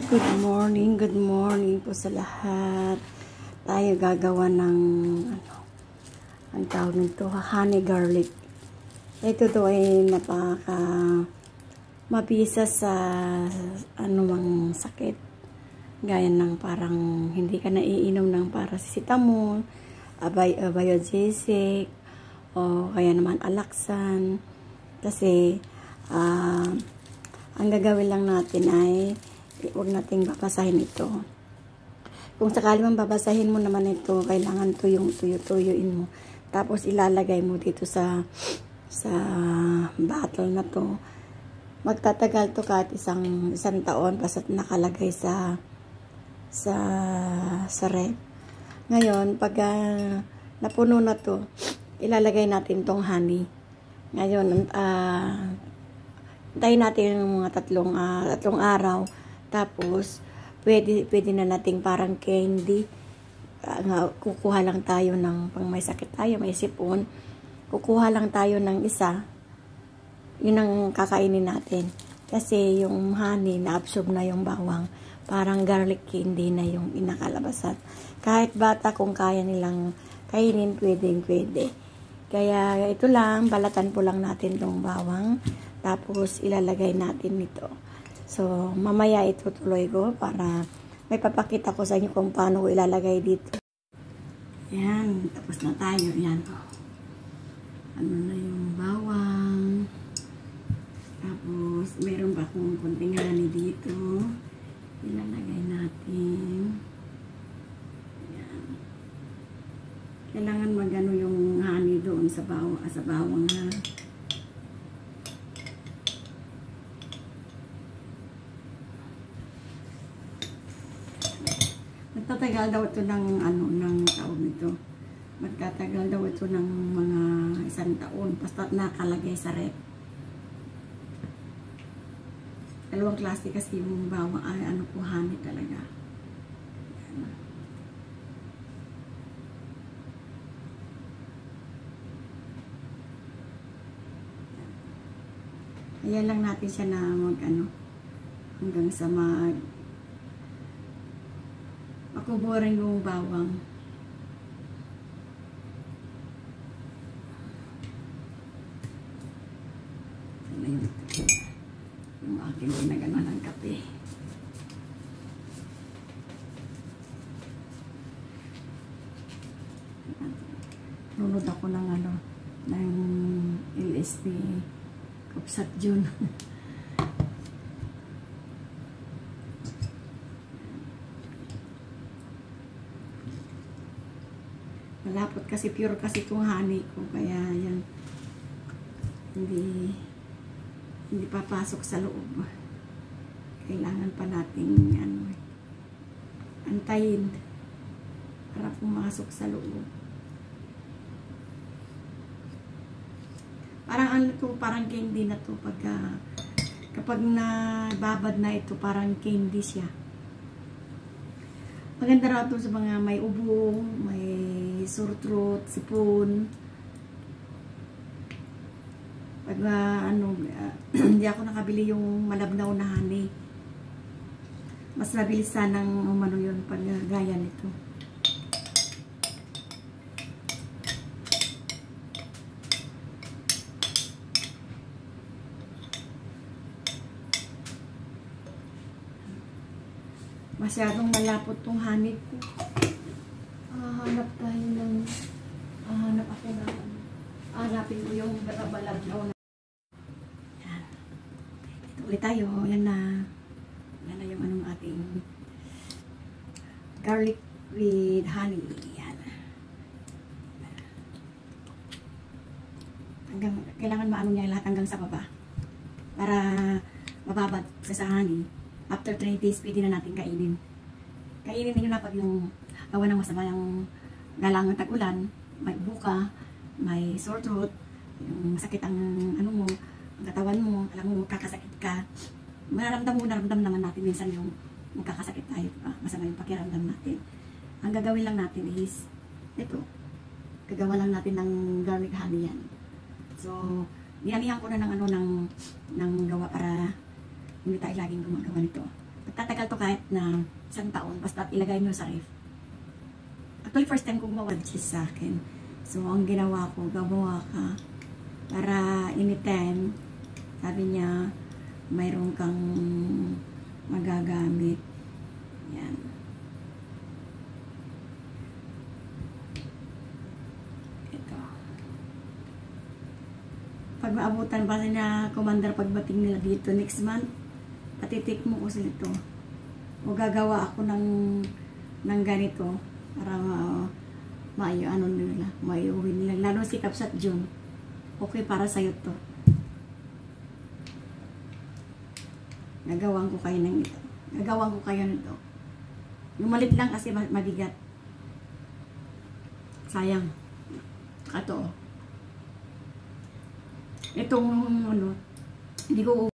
Good morning po sa lahat. Tayo gagawa ng ang tawag nito, honey garlic. Ito to ay napaka mabisa sa anumang sakit. Gaya ng parang hindi ka naiinom ng paracetamol, biogesic, o kaya naman alaksan. Kasi ang gagawin lang natin ay huwag nating babasahin ito. Kung sakali man babasahin mo naman ito, kailangan tuyuin mo. Tapos ilalagay mo dito sa bottle na to. Magtatagal to kahit isang taon basta nakalagay sa ref. Ngayon, pag napuno na to, ilalagay natin tong honey. Ngayon, tayo natin yung mga tatlong araw. Tapos, pwede na nating parang candy. Kukuha lang tayo ng, pang may sakit tayo, may sipon. Kukuha lang tayo ng isa. Yun ang kakainin natin. Kasi yung honey, na-absorb na yung bawang. Parang garlic candy na yung inakalabasan. Kahit bata, kung kaya nilang kainin, pwede. Kaya ito lang, balatan po lang natin tong bawang. Tapos, ilalagay natin nito. So, mamaya itutuloy ko para may papakita ko sa inyo kung paano ko ilalagay dito. Yan, tapos na tayo. Yan. Ano na yung bawang. Tapos, meron pa akong kunting honey dito. Ilalagay natin. Yan. Kailangan magano yung honey doon sa bawang ha. Magtatagal daw ito ng taon nito. Magtatagal daw ito ng mga isang taon. Basta nakalagay sa ref. Dalawang klase kasi yung bawang ay honey talaga. Ayan lang natin siya na hanggang sa makuburin yung bawang. Ano yung aking ginagawa ng kape. Nunod ako ng LSD Kupsat June. Malapot kasi, pure kasi itong honey ko. Kaya yan, hindi papasok sa loob. Kailangan pa nating antayin para pumasok sa loob. Parang parang candy na to kapag nababad na ito, parang candy siya. Maganda raw ito sa mga may ubo, may sore throat, sipon. Pag hindi ako nakabili yung malabnaw na honey. Mas mabilis sanang yun pag gaya nito. Masyadong malapot tong honey ko. Hanap ako na hanapin ko yung balablaw na. Yan. Ito ulit tayo. Yan na yung ating garlic with honey. Yan. Kailangan maano niya lahat hanggang sa baba. Para mababad sa honey. After 3 days, pwede na natin kainin. Kainin ninyo na pag yung gawa ng masama yung galang ng tag-ulan, may buka, may sore throat, yung masakit ang ang katawan mo, alam mo, magkakasakit ka. Naramdam naman natin minsan yung magkakasakit tayo, masama yung pakiramdam natin. Ang gagawin lang natin is, ito, gagawa lang natin ng garlic honey yan. So, nilamihan ko na ng gawa para hindi tayo laging gumagawa nito. Pagtatagal matagal to kahit na isang taon, basta ilagay nyo sa ref. Actually, first time kong mawad cheese sa akin. So, ang ginawa ko, gawa ka para anytime, sabi niya, mayroon kang magagamit. Yan. Ito. Pag maabutan pa na commander pagbating nila dito next month, patitik mo ko sila ito. O gagawa ako ng ganito para ano nila, maiuwi nila. Lalo si Kapsat June. Okay para sa'yo to. Gagawan ko kayo ng ito. Gagawan ko kayo nito. Yung malit lang kasi mabigat. Sayang. Kato. Itong ano, hindi ko